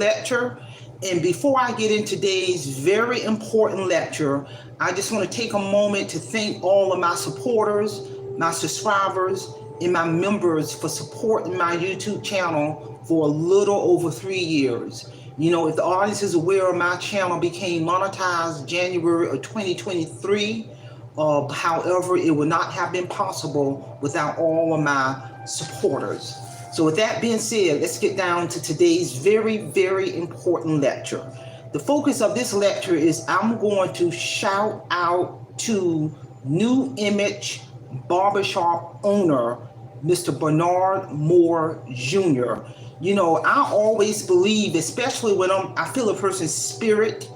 lecture. And before I get into today's very important lecture, I just want to take a moment to thank all of my supporters, my subscribers, and my members for supporting my YouTube channel for a little over 3 years. You know, if the audience is aware, my channel became monetized January of 2023. However, it would not have been possible without all of my supporters. So with that being said, let's get down to today's very, very important lecture. The focus of this lecture is I'm going to shout out to New Image Barbershop owner, Mr. Bernard Moore Jr. You know, I always believe, especially when I feel a person's spirit,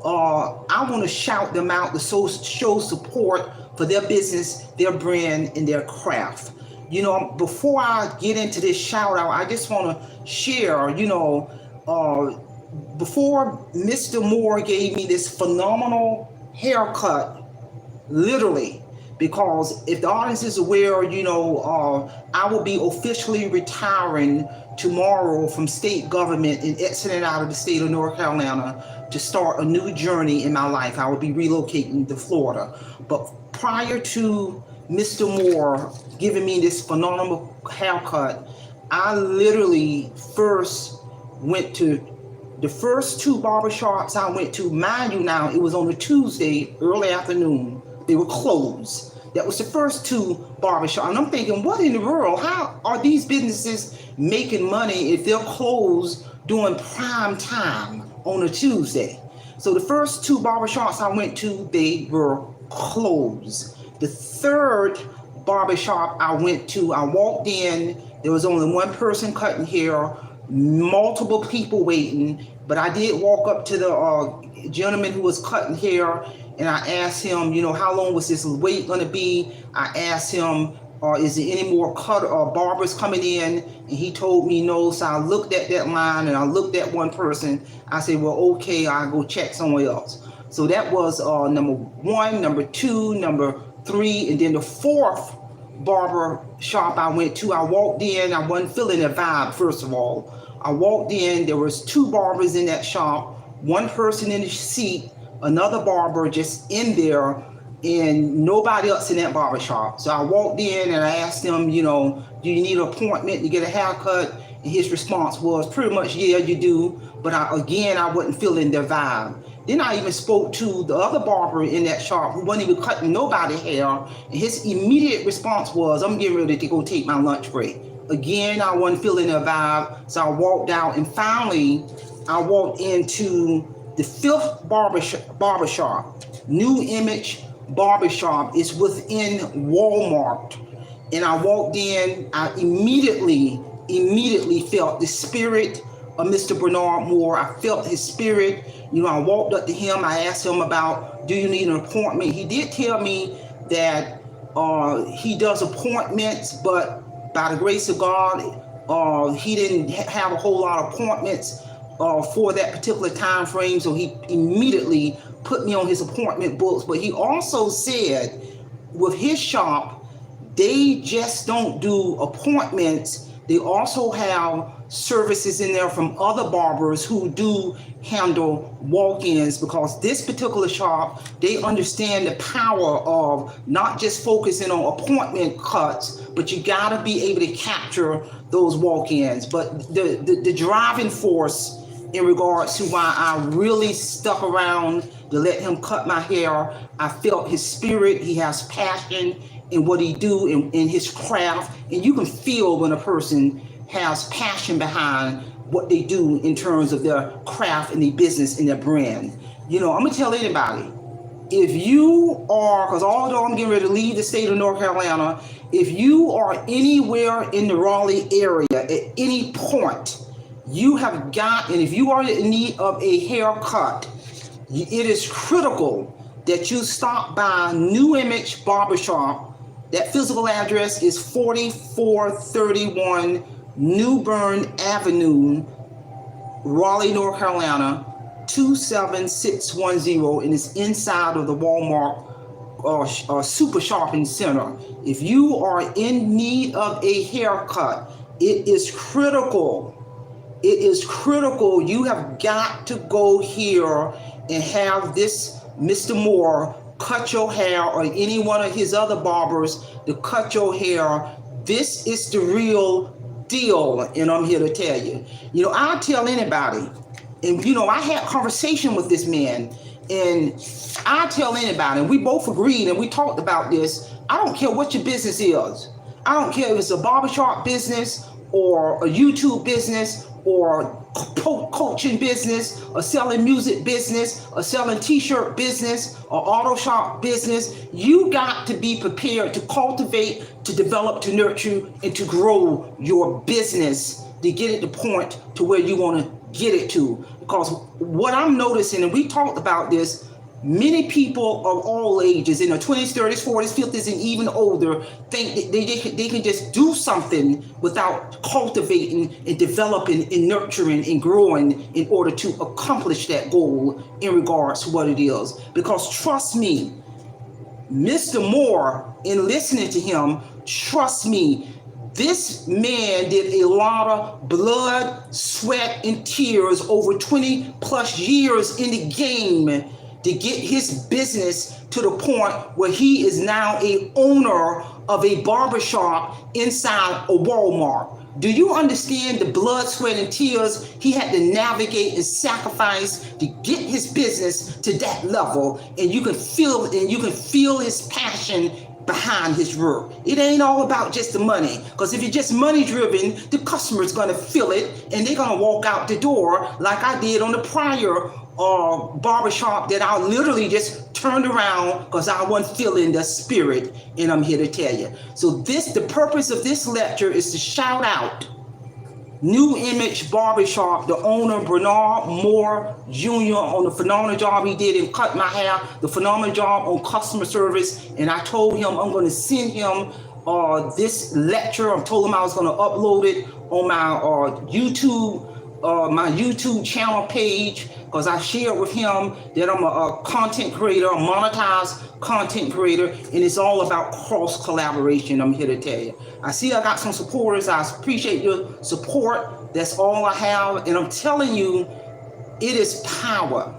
I want to shout them out to show support for their business, their brand, and their craft. You know, before I get into this shout out, I just want to share, before Mr. Moore gave me this phenomenal haircut, literally, because if the audience is aware, I will be officially retiring tomorrow from state government and exiting out of the state of North Carolina to start a new journey in my life. I will be relocating to Florida. But prior to Mr. Moore giving me this phenomenal haircut, I literally first went to the first two barbershops I went to. Mind you now, it was on a Tuesday, early afternoon. They were closed. That was the first two barbershops. And I'm thinking, what in the world? How are these businesses making money if they're closed during prime time on a Tuesday? So the first two barbershops I went to, they were closed. The third barbershop I went to, I walked in, there was only one person cutting hair, multiple people waiting, but I did walk up to the gentleman who was cutting hair, and I asked him, how long was this wait going to be? I asked him, is there any more barbers coming in? And he told me no. So I looked at that line and I looked at one person. I said, well, okay, I'll go check somewhere else. So that was number one, number two, number three, and then the fourth barber shop I went to, I walked in, I wasn't feeling the vibe, first of all. I walked in, there was two barbers in that shop, one person in the seat, another barber just in there, and nobody else in that barber shop. So I walked in and I asked him, do you need an appointment to get a haircut? And his response was pretty much, yeah, you do. But I wasn't feeling their vibe. Then I even spoke to the other barber in that shop who wasn't even cutting nobody's hair. And his immediate response was, I'm getting ready to go take my lunch break. Again, I wasn't feeling their vibe. So I walked out, and finally I walked into the fifth barbershop, New Image Barbershop. Is within Walmart. And I walked in, I immediately felt the spirit of Mr. Bernard Moore. I felt his spirit. I walked up to him. I asked him about, do you need an appointment? He did tell me that he does appointments, but by the grace of God, he didn't have a whole lot of appointments for that particular time frame. So he immediately put me on his appointment books. But he also said with his shop, they just don't do appointments. They also have services in there from other barbers who do handle walk-ins, because this particular shop, they understand the power of not just focusing on appointment cuts, but you got to be able to capture those walk-ins. But the driving force in regards to why I really stuck around to let him cut my hair, I felt his spirit. He has passion in what he do in his craft, and you can feel when a person has passion behind what they do in terms of their craft and their business and their brand. I'm gonna tell anybody, if you are, because although I'm getting ready to leave the state of North Carolina, if you are anywhere in the Raleigh area at any point, you have got, and if you are in need of a haircut, it is critical that you stop by New Image Barbershop. That physical address is 4431 New Bern Avenue, Raleigh, North Carolina, 27610, and it's inside of the Walmart Super Shopping Center. If you are in need of a haircut, it is critical it is critical. You have got to go here and have this Mr. Moore cut your hair, or any one of his other barbers to cut your hair. This is the real deal, and I'm here to tell you. I tell anybody, and I had conversation with this man, and I tell anybody, and we both agreed, and we talked about this. I don't care what your business is. I don't care if it's a barbershop business or a YouTube business or coaching business or selling music business or selling t-shirt business or auto shop business. You got to be prepared to cultivate, to develop, to nurture, and to grow your business to get it to point to where you want to get it to. Because what I'm noticing, and we talked about this, many people of all ages, in their 20s, 30s, 40s, 50s, and even older, think that they can just do something without cultivating and developing and nurturing and growing in order to accomplish that goal in regards to what it is. Because trust me, Mr. Moore, in listening to him, trust me, this man did a lot of blood, sweat, and tears over 20 plus years in the game to get his business to the point where he is now a owner of a barbershop inside a Walmart. Do you understand the blood, sweat, and tears he had to navigate and sacrifice to get his business to that level? And you can feel his passion behind his work. It ain't all about just the money, because if you're just money driven, the customer's going to feel it and they're going to walk out the door, like I did on the prior barbershop that I literally just turned around because I wasn't feeling the spirit, and I'm here to tell you. So the purpose of this lecture is to shout out New Image Barbershop, the owner, Bernard Moore Jr., on the phenomenal job he did in cut my hair, the phenomenal job on customer service. And I told him I'm going to send him this lecture. I told him I was going to upload it on my YouTube channel page, because I shared with him that I'm a content creator, a monetized content creator, and it's all about cross collaboration. I'm here to tell you. I see I got some supporters. I appreciate your support. That's all I have. And I'm telling you, it is power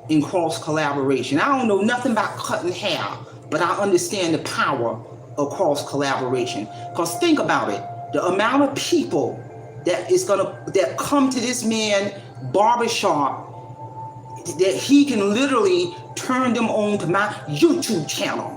in cross collaboration. I don't know nothing about cutting hair, but I understand the power of cross collaboration. Because think about it, the amount of people that come to this man barbershop, that he can literally turn them on to my YouTube channel.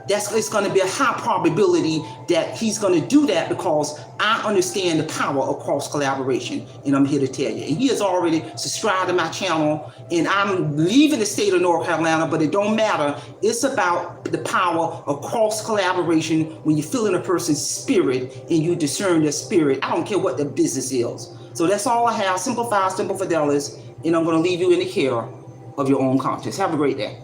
It's going to be a high probability that he's going to do that, because I understand the power of cross collaboration, and I'm here to tell you. And he has already subscribed to my channel, and I'm leaving the state of North Carolina, but it don't matter. It's about the power of cross collaboration when you feel in a person's spirit and you discern their spirit. I don't care what the business is. So that's all I have. Simple Fidelity, and I'm going to leave you in the care of your own conscience. Have a great day.